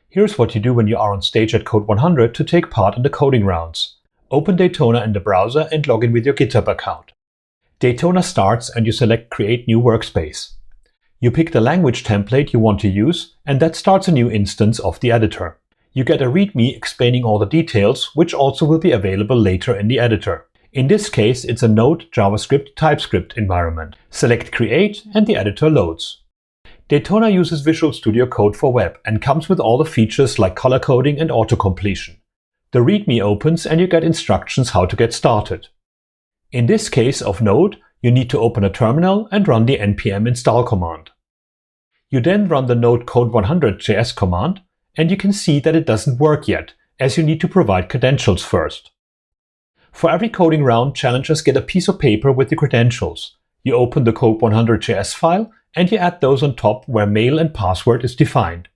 Here's what you do when you are on stage at CODE100 to take part in the coding rounds. Open Daytona in the browser and log in with your GitHub account. Daytona starts and you select Create New Workspace. You pick the language template you want to use, and that starts a new instance of the editor. You get a README explaining all the details, which also will be available later in the editor. In this case, it's a Node, JavaScript, TypeScript environment. Select Create and the editor loads. Daytona uses Visual Studio Code for web and comes with all the features like color coding and auto-completion. The README opens and you get instructions how to get started. In this case of Node, you need to open a terminal and run the npm install command. You then run the Node CODE100 command, and you can see that it doesn't work yet, as you need to provide credentials first. For every coding round, challengers get a piece of paper with the credentials. You open the CODE100 file and you add those on top where mail and password is defined.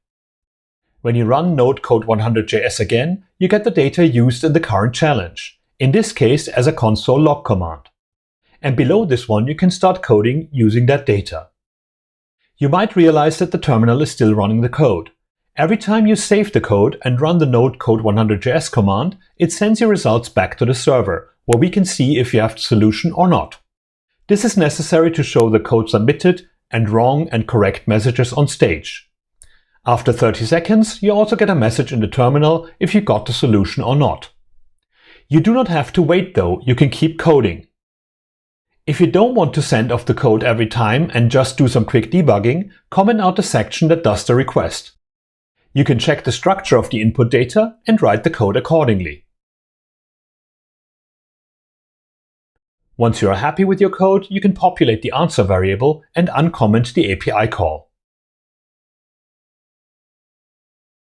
When you run Node CODE100 again, you get the data used in the current challenge, in this case as a console log command. And below this one you can start coding using that data. You might realize that the terminal is still running the code. Every time you save the code and run the Node CODE100 command, it sends your results back to the server, where we can see if you have the solution or not. This is necessary to show the code submitted and wrong and correct messages on stage. After 30 seconds, you also get a message in the terminal if you got the solution or not. You do not have to wait though, you can keep coding. If you don't want to send off the code every time and just do some quick debugging, comment out the section that does the request. You can check the structure of the input data and write the code accordingly. Once you are happy with your code, you can populate the answer variable and uncomment the API call.